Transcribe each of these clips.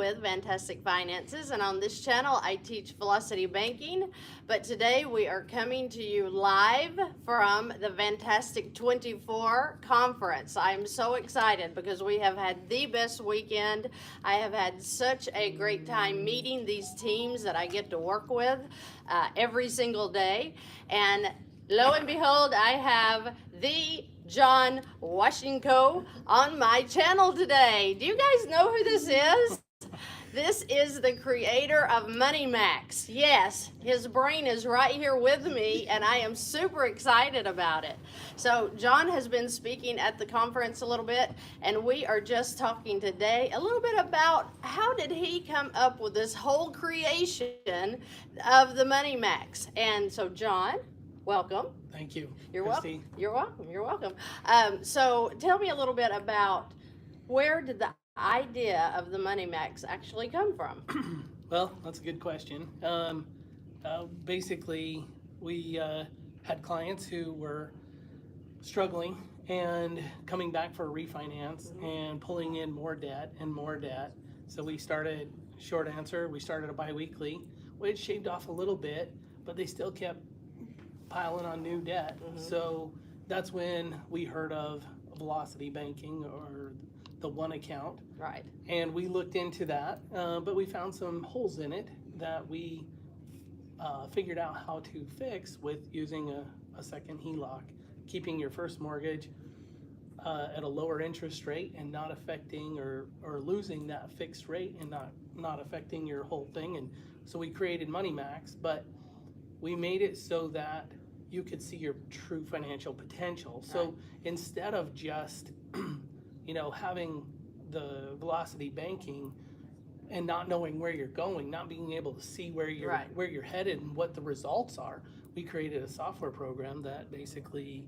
with Fantastic Finances, and on this channel I teach velocity banking. But today we are coming to you live from the Fantastic 24 conference. I'm so excited because we have had the best weekend. I have had such a great time meeting these teams that I get to work with every single day. And lo and behold, I have the John Washenko on my channel today. Do you guys know who this is? This is the creator of Money Max. Yes, his brain is right here with me, and I am super excited about it. So John has been speaking at the conference a little bit, and we are just talking today a little bit about how did he come up with this whole creation of the Money Max. And so John, welcome. Thank you. You're Christy. welcome. You're welcome. You're welcome. So tell me a little bit about where did the idea of the Money Max actually come from? Well, that's a good question. Basically, we had clients who were struggling and coming back for a refinance and pulling in more debt and more debt. So we started, short answer, we started a bi-weekly. We had shaved off a little bit, but they still kept piling on new debt. So that's when we heard of velocity banking, or the one account. Right. And we looked into that, but we found some holes in it that we figured out how to fix with using a second HELOC, keeping your first mortgage at a lower interest rate and not affecting or losing that fixed rate and not affecting your whole thing. And so we created Money Max, but we made it so that you could see your true financial potential. So instead of just, having the velocity banking and not knowing where you're going, not being able to see where you're headed and what the results are, we created a software program that basically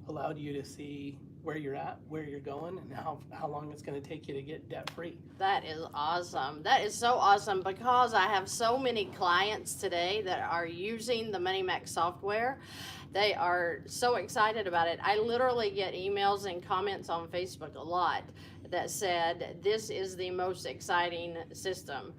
allowed you to see where you're at, where you're going, and how long it's going to take you to get debt free. That is awesome. That is so awesome, because I have so many clients today that are using the Money Max software. They are so excited about it. I literally get emails and comments on Facebook a lot that said this is the most exciting system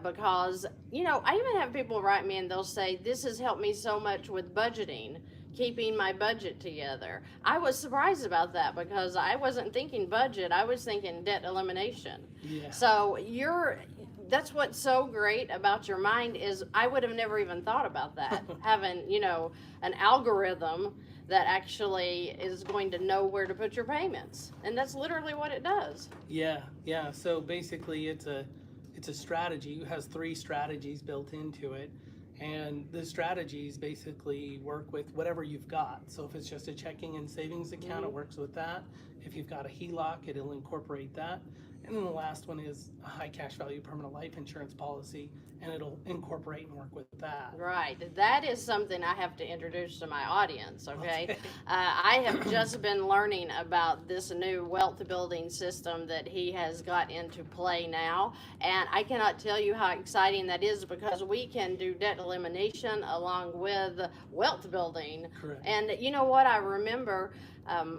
because, I even have people write me and they'll say, this has helped me so much with budgeting, keeping my budget together. I was surprised about that because I wasn't thinking budget, I was thinking debt elimination. Yeah. So that's what's so great about your mind is I would have never even thought about that, having, an algorithm that actually is going to know where to put your payments. And that's literally what it does. Yeah. So basically it's a strategy. It has 3 strategies built into it. And the strategies basically work with whatever you've got. So if it's just a checking and savings account, it works with that. If you've got a HELOC, it'll incorporate that. And then the last one is a high cash value permanent life insurance policy, and it'll incorporate and work with that. Right. That is something I have to introduce to my audience, okay? I have just been learning about this new wealth building system that he has got into play now, and I cannot tell you how exciting that is because we can do debt elimination along with wealth building. Correct. And you know what? I remember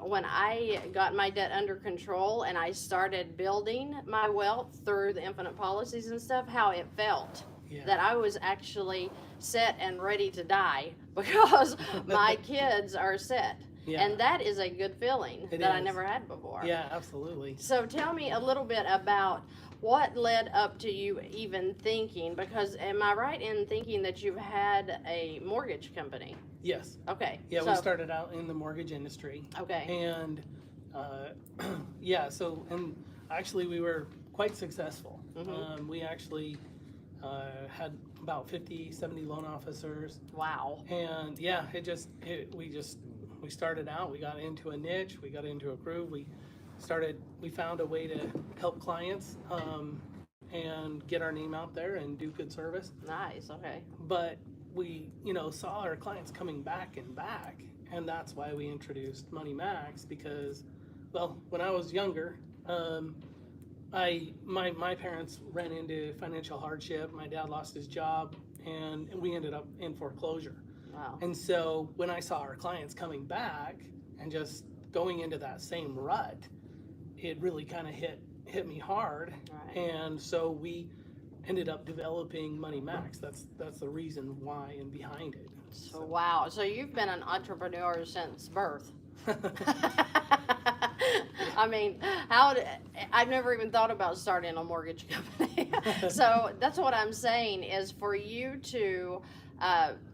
when I got my debt under control and I started building my wealth through the infinite policies and stuff, how it felt. Yeah. That I was actually set and ready to die because my kids are set. Yeah. And that is a good feeling I never had before. Yeah, absolutely. So tell me a little bit about what led up to you even thinking, because am I right in thinking that you've had a mortgage company? Yes. Okay. Yeah, we started out in the mortgage industry. Okay. And and actually we were quite successful. We actually had about 50, 70 loan officers. Wow. And we started out, we got into a niche, we got into a groove, we found a way to help clients and get our name out there and do good service. Nice, okay. But we, saw our clients coming back and back, and that's why we introduced Money Max, because, well, when I was younger, my parents ran into financial hardship. My dad lost his job, and we ended up in foreclosure. Wow. And so when I saw our clients coming back and just going into that same rut, it really kind of hit hit me hard. Right. And so we ended up developing Money Max. That's the reason why and behind it. So wow. So you've been an entrepreneur since birth. I mean, I've never even thought about starting a mortgage company. So that's what I'm saying is for you to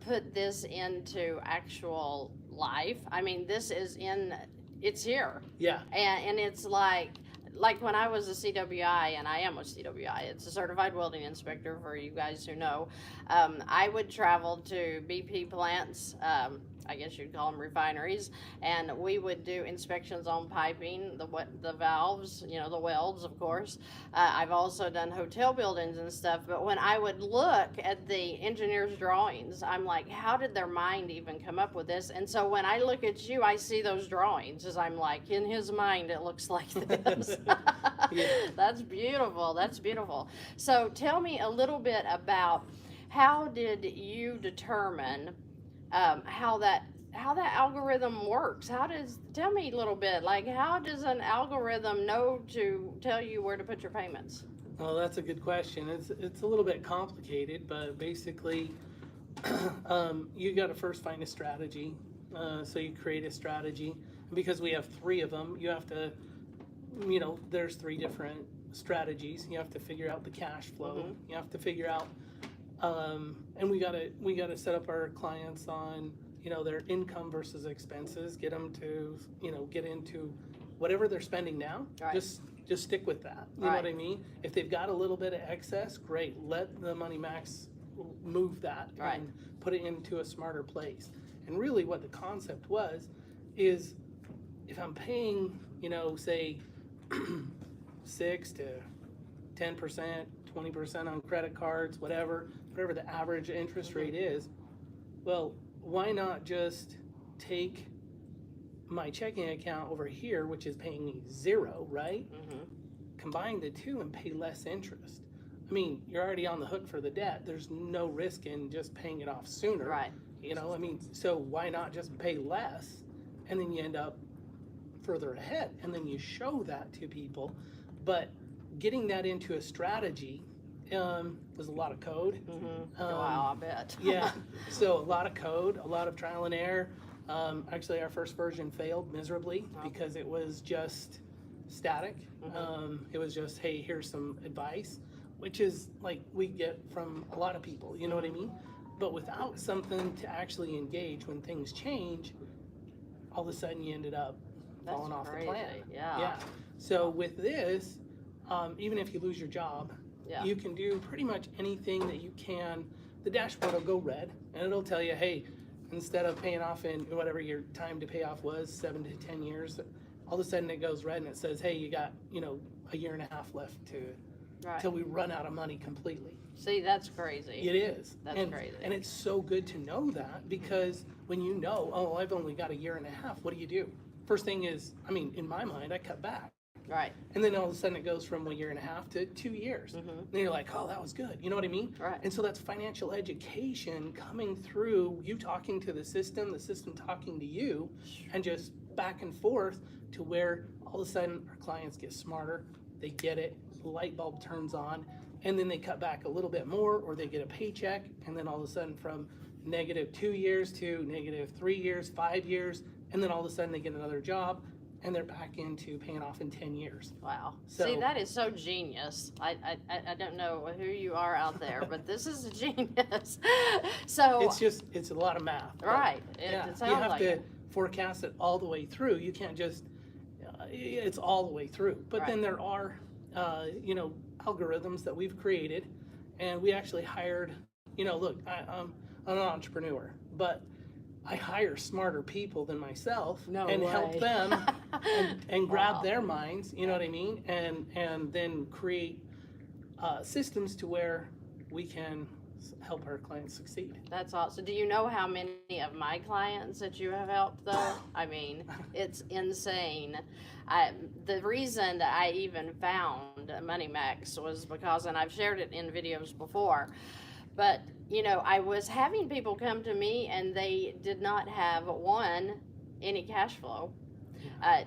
put this into actual life. I mean, it's here. Yeah. And it's like when I was a CWI, and I am a CWI, it's a certified welding inspector for you guys who know, I would travel to BP plants, I guess you'd call them refineries, and we would do inspections on piping, the valves, the welds, of course. I've also done hotel buildings and stuff, but when I would look at the engineer's drawings, I'm like, how did their mind even come up with this? And so when I look at you, I see those drawings, as I'm like, in his mind, it looks like this. Yeah. That's beautiful. That's beautiful. So tell me a little bit about how did you determine how that algorithm works? Tell me a little bit, like how does an algorithm know to tell you where to put your payments? Well, that's a good question. It's a little bit complicated, but basically, you got to first find a strategy. So you create a strategy. Because we have 3 of them, you have to, there's 3 different strategies. You have to figure out the cash flow. Mm-hmm. You have to figure out, and we gotta set up our clients on, their income versus expenses. Get them to, get into whatever they're spending now. Right. Just stick with that. You know what I mean? If they've got a little bit of excess, great. Let the Money Max move that and put it into a smarter place. And really, what the concept is if I'm paying, say 6 to 10%, 20% on credit cards, whatever the average interest rate is, well, why not just take my checking account over here, which is paying me 0, right? Mm-hmm. Combine the 2 and pay less interest. I mean, you're already on the hook for the debt. There's no risk in just paying it off sooner. Right. So why not just pay less, and then you end up further ahead, and then you show that to people. But getting that into a strategy was a lot of code. Mm-hmm. Wow, I bet. Yeah, so a lot of code, a lot of trial and error. Actually, our first version failed miserably because it was just static. Mm-hmm. It was just, hey, here's some advice, which is like we get from a lot of people, you know what I mean? But without something to actually engage when things change, all of a sudden you ended up falling off the plan. Yeah. So with this, even if you lose your job, you can do pretty much anything that you can. The dashboard will go red, and it'll tell you, hey, instead of paying off in whatever your time to pay off was, 7 to 10 years, all of a sudden it goes red and it says, hey, you got, a year and a half left till we run out of money completely. See, that's crazy. It is. That's crazy. And it's so good to know that, because when you know, oh, I've only got a year and a half, what do? First thing is, in my mind, I cut back. Right. And then all of a sudden it goes from a year and a half to 2 years. Mm-hmm. Then you're like, oh, that was good. You know what I mean? Right. And so that's financial education coming through, you talking to the system talking to you, and just back and forth to where all of a sudden our clients get smarter, they get it, the light bulb turns on, and then they cut back a little bit more, or they get a paycheck, and then all of a sudden from -2 years to -3 years, 5 years, and then all of a sudden they get another job, and they're back into paying off in 10 years. Wow. So, see, that is so genius. I don't know who you are out there, but this is a genius. So it's a lot of math. Right. It sounds you have like to it. forecast it all the way through. You can't just, it's all the way through. But then there are, algorithms that we've created, and we actually hired, look, I'm an entrepreneur, but I hire smarter people than myself help them and grab their minds, you know what I mean? And then create systems to where we can help our clients succeed. That's awesome. Do you know how many of my clients that you have helped, though? It's insane. The reason that I even found Money Max was because, and I've shared it in videos before, but I was having people come to me and they did not have any cash flow.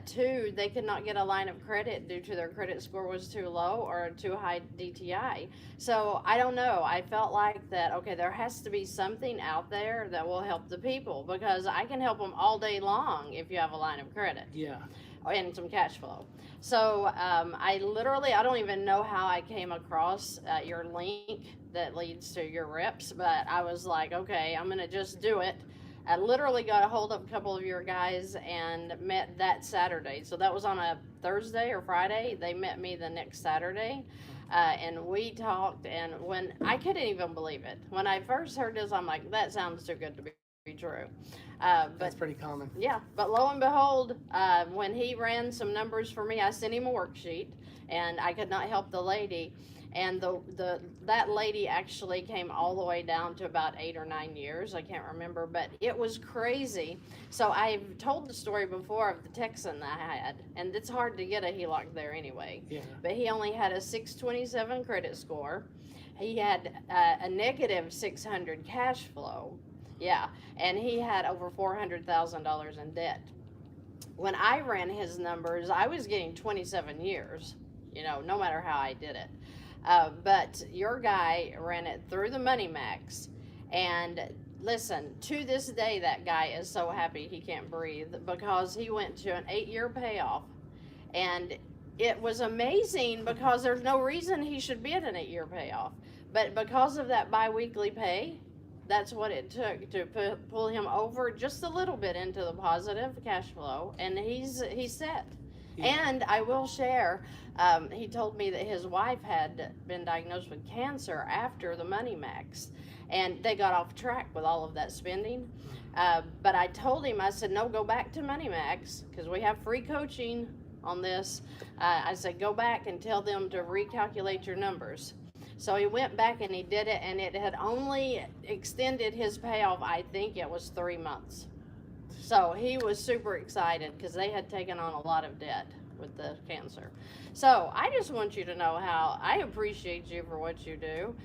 Two, they could not get a line of credit due to their credit score was too low or too high DTI. So I don't know. I felt like that, okay, there has to be something out there that will help the people, because I can help them all day long if you have a line of credit. Yeah. And some cash flow. So I don't even know how I came across your link that leads to your reps, but I was like, okay, I'm going to just do it. I literally got a hold of a couple of your guys and met that Saturday. So that was on a Thursday or Friday. They met me the next Saturday. And we talked, and when I couldn't even believe it. When I first heard this, I'm like, that sounds too good to be true. But That's pretty common. yeah, but lo and behold, when he ran some numbers for me, I sent him a worksheet, and I could not help the lady. And that lady actually came all the way down to about 8 or 9 years. I can't remember, but it was crazy. So I've told the story before of the Texan that I had, and it's hard to get a HELOC there anyway. Yeah. But he only had a 627 credit score. He had a negative 600 cash flow. Yeah, and he had over $400,000 in debt. When I ran his numbers, I was getting 27 years, no matter how I did it. But your guy ran it through the Money Max, and listen, to this day, that guy is so happy he can't breathe, because he went to an 8-year payoff, and it was amazing, because there's no reason he should be at an 8-year payoff, but because of that biweekly pay, that's what it took to pull him over just a little bit into the positive cash flow, and he's set. Yeah. And I will share, he told me that his wife had been diagnosed with cancer after the Money Max, and they got off track with all of that spending. But I told him, I said, no, go back to Money Max, because we have free coaching on this. I said, go back and tell them to recalculate your numbers. So he went back and he did it, and it had only extended his payoff, I think it was 3 months. So he was super excited, because they had taken on a lot of debt with the cancer. So I just want you to know how I appreciate you for what you do.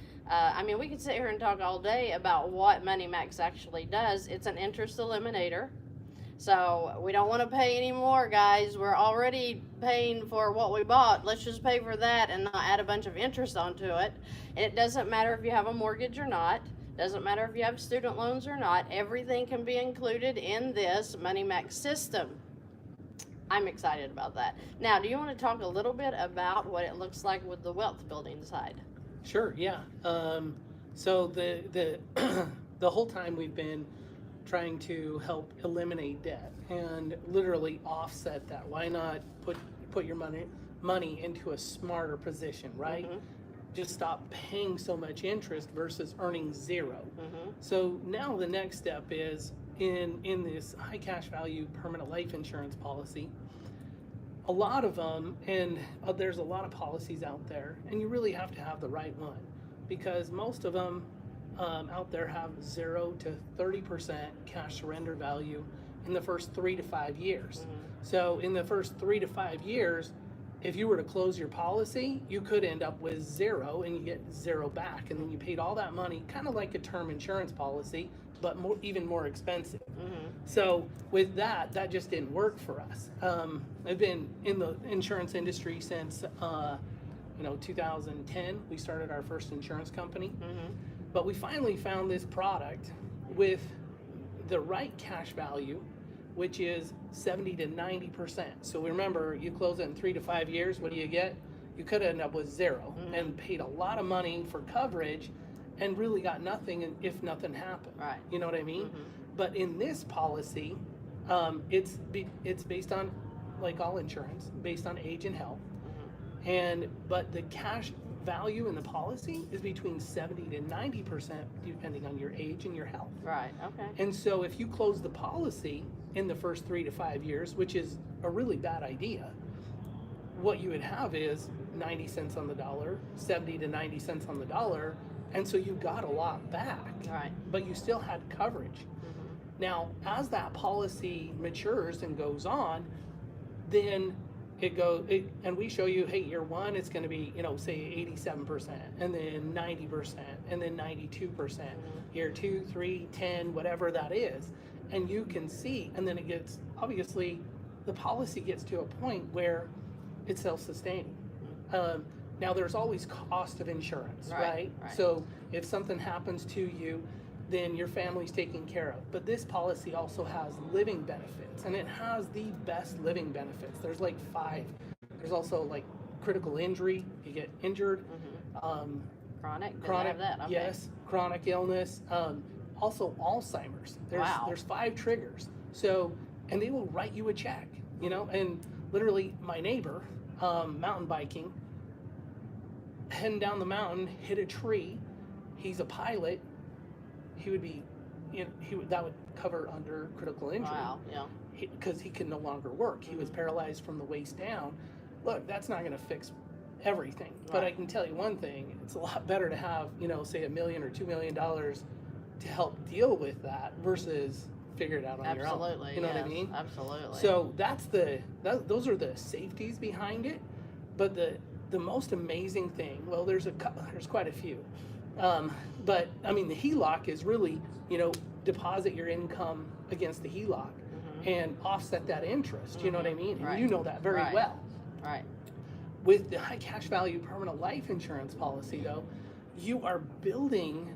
We could sit here and talk all day about what Money Max actually does. It's an interest eliminator. So we don't want to pay any more, guys. We're already paying for what we bought. Let's just pay for that and not add a bunch of interest onto it. And it doesn't matter if you have a mortgage or not. Doesn't matter if you have student loans or not. Everything can be included in this Money Max system. I'm excited about that. Now, do you want to talk a little bit about what it looks like with the wealth building side? Sure, yeah. So the the whole time we've been trying to help eliminate debt and literally offset that. Why not put your money into a smarter position, right? Mm-hmm. Just stop paying so much interest versus earning zero. Mm-hmm. So now the next step is in this high cash value permanent life insurance policy. A lot of them, and there's a lot of policies out there, and you really have to have the right one, because most of them out there have 0 to 30% cash surrender value in the first 3 to 5 years. Mm-hmm. So in the first 3 to 5 years, if you were to close your policy, you could end up with 0 and you get 0 back, and then you paid all that money, kind of like a term insurance policy, but even more expensive. Mm-hmm. So with that just didn't work for us. I've been in the insurance industry since 2010. We started our first insurance company. Mm-hmm. But we finally found this product with the right cash value, which is 70 to 90%. So remember, you close it in 3 to 5 years, what do you get? You could end up with 0 mm-hmm. and paid a lot of money for coverage and really got nothing if nothing happened. Right. You know what I mean? Mm-hmm. But in this policy, it's based on, like all insurance, based on age and health. Mm-hmm. But the cash value in the policy is between 70 to 90% depending on your age and your health. Right, okay. And so if you close the policy in the first 3 to 5 years, which is a really bad idea, what you would have is 90 cents on the dollar, 70 to 90 cents on the dollar, and so you got a lot back. Right. But you still had coverage. Mm-hmm. Now, as that policy matures and goes on, then and we show you, hey, year one, it's going to be, say 87%, and then 90%, and then 92%, mm-hmm. year 2, 3, 10, whatever that is. And you can see, and then it gets, obviously, the policy gets to a point where it's self-sustaining. Now there's always cost of insurance, right? So if something happens to you, then your family's taken care of. But this policy also has living benefits, and it has the best living benefits. There's like 5. There's also like critical injury, you get injured. Chronic? Chronic, That? Okay. yes, chronic illness. Also Alzheimer's. There's 5 triggers. So, and they will write you a check, you know, and literally my neighbor, mountain biking, heading down the mountain, hit a tree. He's a pilot. He would be, that would cover under critical injury. Wow, yeah. Because he could no longer work. He was paralyzed from the waist down. Look, that's not going to fix everything. But I can tell you one thing, it's a lot better to have, say $1 million or $2 million to help deal with that versus figure it out on your own. Absolutely. You know what I mean? Absolutely. So those are the safeties behind it. But the most amazing thing, well, there's quite a few. But I mean, the HELOC is really, deposit your income against the HELOC and offset that interest. You know what I mean? And you know that very well. Right. With the high cash value permanent life insurance policy, though, you are building.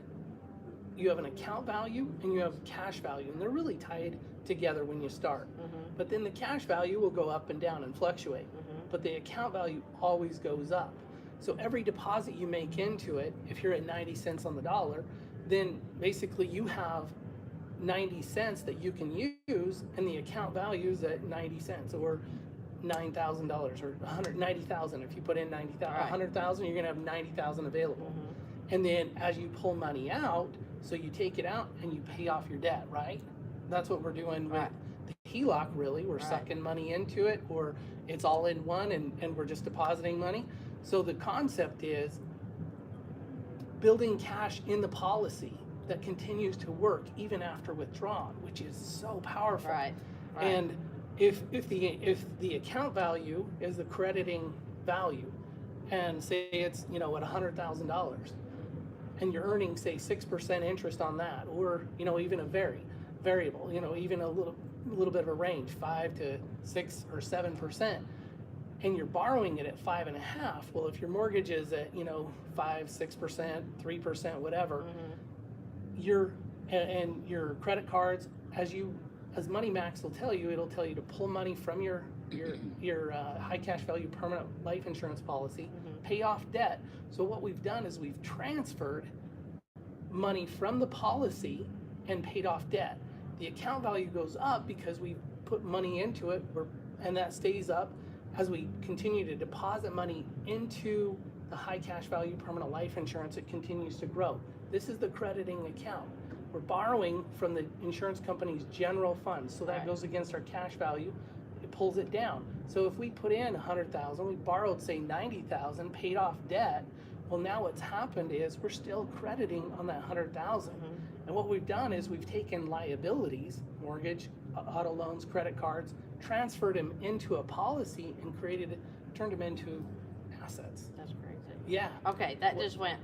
You have an account value and you have cash value, and they're really tied together when you start. But then the cash value will go up and down and fluctuate. But the account value always goes up. So every deposit you make into it, if you're at 90 cents on the dollar, then basically you have 90 cents that you can use, and the account value is at 90 cents or $9,000 or $190,000. If you put in 90,000, 100,000, you're gonna have 90,000 available. And then as you pull money out, so you take it out and you pay off your debt, right? That's what we're doing with the HELOC, really. We're sucking money into it, or it's all in one and we're just depositing money. So the concept is building cash in the policy that continues to work even after withdrawn, which is so powerful. And if the account value is the crediting value, and say it's at $100,000, and you're earning say 6% interest on that, or even a variable, even a little bit of a range, 5 to 6 or 7%, and you're borrowing it at 5.5%. Well, if your mortgage is at 5, 6%, 3%, whatever, and your credit cards, as Money Max will tell you, it'll tell you to pull money from your high cash value permanent life insurance policy, pay off debt. So what we've done is we've transferred money from the policy and paid off debt. The account value goes up because we put money into it, and that stays up as we continue to deposit money into the high cash value permanent life insurance. It continues to grow. This is the crediting account. We're borrowing from the insurance company's general fund, so that goes against our cash value. It pulls it down. So if we put in 100,000, we borrowed say 90,000, paid off debt. Well, now what's happened is we're still crediting on that 100,000. And what we've done is we've taken liabilities, mortgage, auto loans, credit cards, transferred them into a policy and turned them into assets. That's crazy. Yeah. Okay, that just went.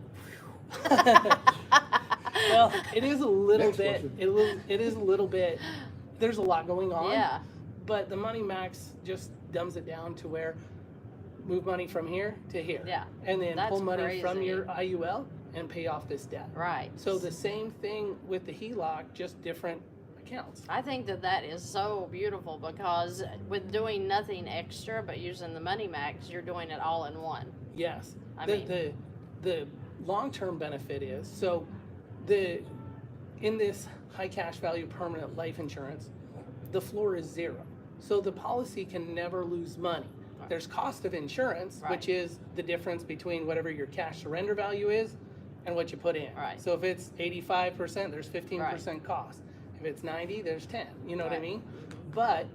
Well, it is a little bit. It is a little bit. There's a lot going on. Yeah. But the Money Max just dumbs it down to where move money from here to here. Yeah. And then That's pull money from crazy. your IUL and pay off this debt. Right. So the same thing with the HELOC, just different accounts. I think that is so beautiful, because with doing nothing extra but using the Money Max, you're doing it all in one. Yes. I The long-term benefit is, so in this high cash value permanent life insurance, the floor is 0. So the policy can never lose money. There's cost of insurance, which is the difference between whatever your cash surrender value is and what you put in. So if it's 85%, there's 15% cost. If it's 90, there's 10. You know what I mean? But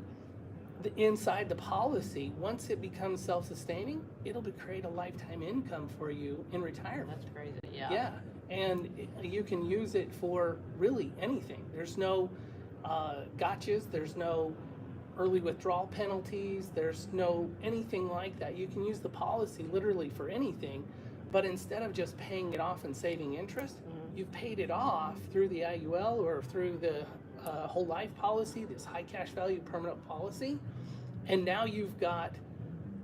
inside the policy, once it becomes self-sustaining, it'll create a lifetime income for you in retirement. That's crazy. Yeah. Yeah, and you can use it for really anything. There's no gotchas. There's no early withdrawal penalties. There's no anything like that. You can use the policy literally for anything, but instead of just paying it off and saving interest, you've paid it off through the IUL or through the whole life policy, this high cash value permanent policy, And now you've got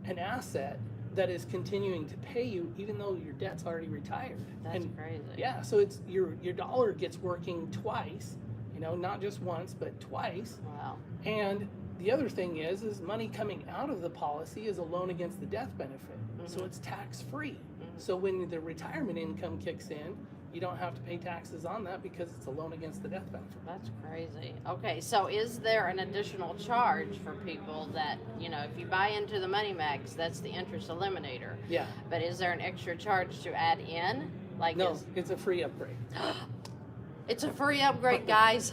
an asset that is continuing to pay you even though your debt's already retired. That's and crazy. Yeah, so it's your dollar gets working twice, not just once, but twice. Wow. And the other thing is money coming out of the policy is a loan against the death benefit. So it's tax free. So when the retirement income kicks in, you don't have to pay taxes on that because it's a loan against the death benefit. That's crazy. Okay, so is there an additional charge for people that, if you buy into the Money Max, that's the interest eliminator. Yeah. But is there an extra charge to add in? No, it's a free upgrade. It's a free upgrade, guys.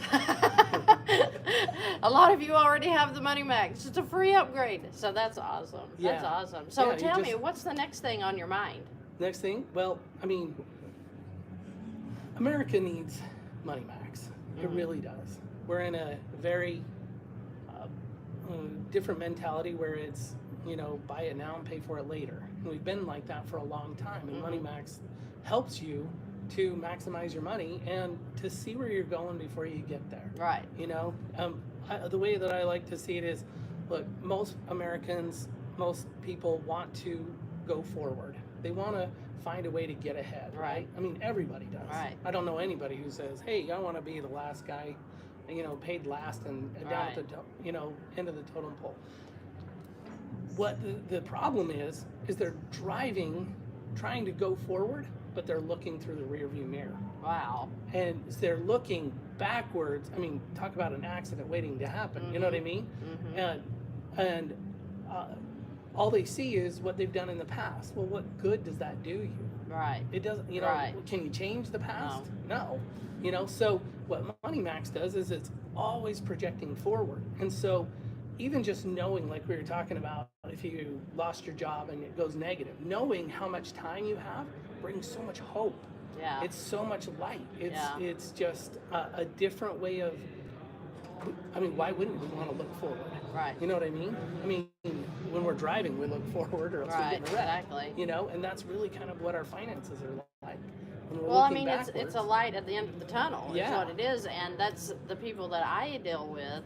A lot of you already have the Money Max. It's a free upgrade. So that's awesome. That's Yeah. awesome. So Yeah, tell me, what's the next thing on your mind? Next thing, well, America needs Money Max. It really does. We're in a very different mentality where it's, buy it now and pay for it later. And we've been like that for a long time. And Money Max helps you to maximize your money and to see where you're going before you get there. Right. The way that I like to see it is, look, most Americans, most people want to go forward. They want to find a way to get ahead, right? Everybody does. Right. I don't know anybody who says, hey, I want to be the last guy, paid last and down at the, end of the totem pole. What the problem is they're trying to go forward, but they're looking through the rearview mirror. Wow. And they're looking backwards. Talk about an accident waiting to happen. You know what I mean? And all they see is what they've done in the past. Well, what good does that do you? Right. It doesn't, Right. Can you change the past? No. So what Money Max does is it's always projecting forward. And so even just knowing, like we were talking about, if you lost your job and it goes negative, knowing how much time you have brings so much hope. Yeah. It's so much light. It's just a different way of, why wouldn't we want to look forward? Right. You know what I mean? When we're driving, we look forward or else we get in a wreck. Exactly. And that's really kind of what our finances are like. When we're Well, looking it's backwards. a light at the end of the tunnel. Yeah. Is what it is, and that's the people that I deal with.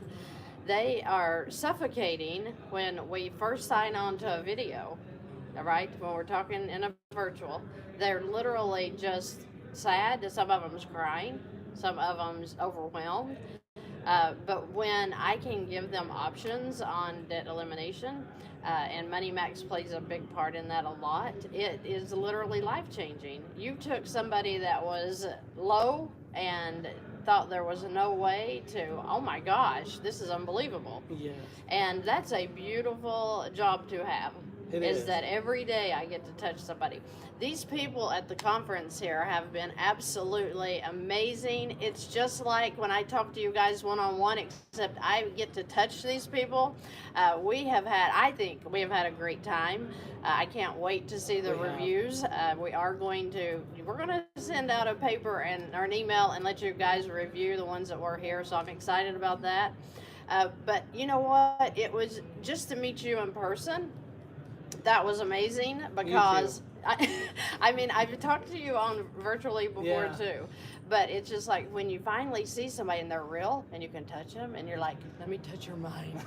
They are suffocating when we first sign on to a video, all right? When we're talking in a virtual, they're literally just sad. Some of them's crying. Some of them's overwhelmed. But when I can give them options on debt elimination, and Money Max plays a big part in that a lot, it is literally life-changing. You took somebody that was low and thought there was no way to, oh my gosh, this is unbelievable. Yes. And that's a beautiful job to have. It is is. that every day I get to touch somebody. These people at the conference here have been absolutely amazing. It's just like when I talk to you guys one-on-one, except I get to touch these people. I think we have had a great time. I can't wait to see the reviews. We're going to send out a paper or an email and let you guys review the ones that were here. So I'm excited about that. But you know what? It was just to meet you in person. That was amazing because I've talked to you on virtually before too, but it's just like when you finally see somebody and they're real and you can touch them and you're like, let me touch your mind.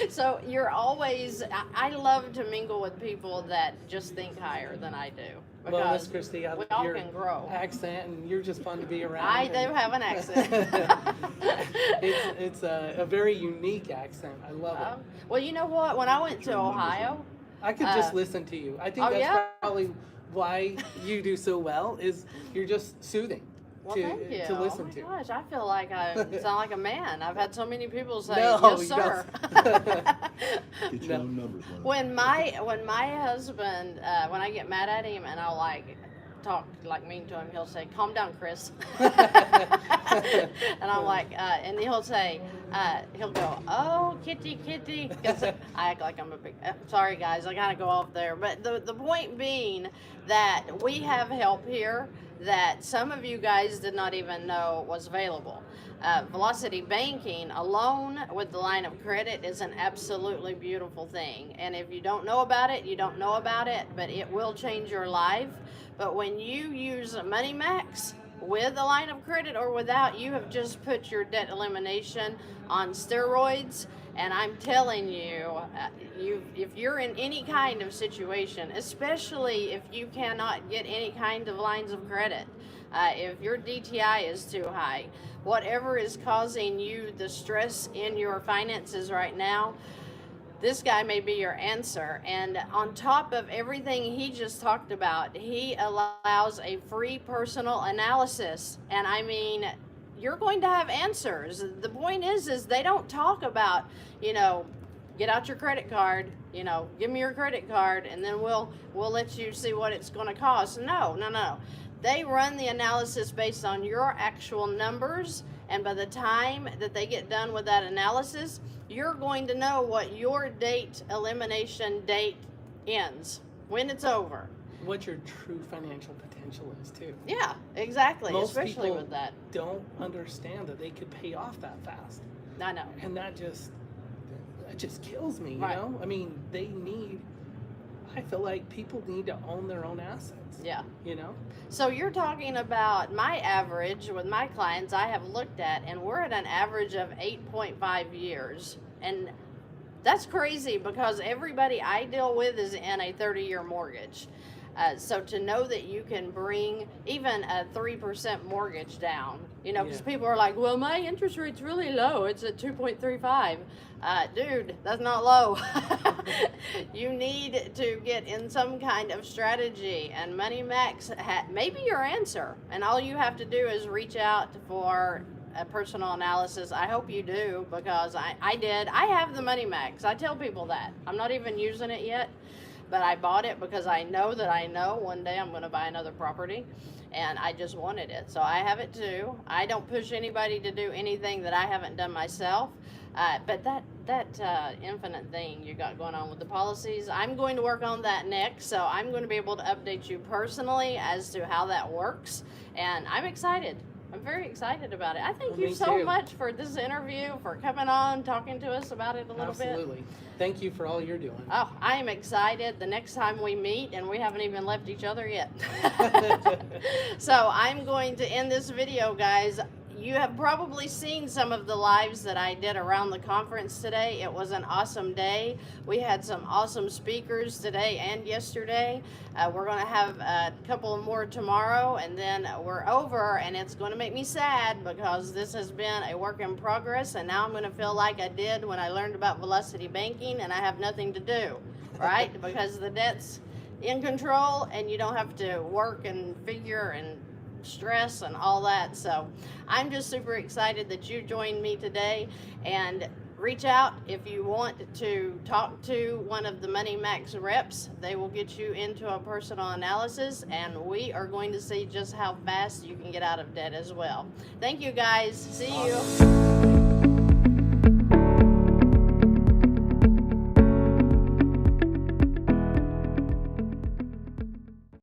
So you're always, I love to mingle with people that just think higher than I do. Because well, Miss Christy, we all your can grow. Accent, and you're just fun to be around. I do have an accent. It's a very unique accent. I love it. Well, you know what? When I went to Ohio, I could just listen to you. I think that's probably why you do so well. Is you're just soothing thank you. to listen to. Oh my gosh, I feel like I sound like a man. I've had so many people say, No, "Yes, you sir." Get your own numbers. When my husband, when I get mad at him and I'll talk mean to him, he'll say, "Calm down, Chris." And I'm like, and he'll say, he'll go, "Oh, kitty, kitty." 'Cause I act like I'm a big. Sorry, guys, I gotta go off there. But the point being that we have help here that some of you guys did not even know was available. Velocity Banking, alone with the line of credit, is an absolutely beautiful thing. And if you don't know about it, you don't know about it, but it will change your life. But when you use Money Max with a line of credit or without, you have just put your debt elimination on steroids. And I'm telling you, if you're in any kind of situation, especially if you cannot get any kind of lines of credit, if your DTI is too high, whatever is causing you the stress in your finances right now, this guy may be your answer. And on top of everything he just talked about, he allows a free personal analysis. And I mean, you're going to have answers. The point is they don't talk about, get out your credit card, give me your credit card, and then we'll let you see what it's going to cost. No. They run the analysis based on your actual numbers, and by the time that they get done with that analysis, you're going to know what your elimination date ends, when it's over. What your true financial potential is too. Yeah, exactly. Most especially people with that. Don't understand that they could pay off that fast. I know. And that just kills me, Right. you know? I mean, I feel like people need to own their own assets. Yeah. You know? So you're talking about my average with my clients I have looked at, and we're at an average of 8.5 years. And that's crazy because everybody I deal with is in a 30-year mortgage. So to know that you can bring even a 3% mortgage down, because people are like, well, my interest rate's really low. It's at 2.35. Dude, that's not low. You need to get in some kind of strategy, and Money Max may be your answer. And all you have to do is reach out for a personal analysis. I hope you do, because I did. I have the Money Max. I tell people that. I'm not even using it yet. But I bought it because I know one day I'm going to buy another property, and I just wanted it. So I have it too. I don't push anybody to do anything that I haven't done myself. But that infinite thing you got going on with the policies, I'm going to work on that next. So I'm going to be able to update you personally as to how that works. And I'm excited. I'm very excited about it. I thank you so much for this interview, for coming on, talking to us about it a little bit. Absolutely. Thank you for all you're doing. Oh, I am excited the next time we meet, and we haven't even left each other yet. So I'm going to end this video, guys. You have probably seen some of the lives that I did around the conference today. It was an awesome day. We had some awesome speakers today and yesterday. We're going to have a couple more tomorrow, and then we're over, and it's going to make me sad because this has been a work in progress, and now I'm going to feel like I did when I learned about velocity banking, and I have nothing to do, right? Because the debt's in control, and you don't have to work and figure and stress and all that. So I'm just super excited that you joined me today, and reach out if you want to talk to one of the Money Max reps. They will get you into a personal analysis, and we are going to see just how fast you can get out of debt as well. Thank you, guys. See you.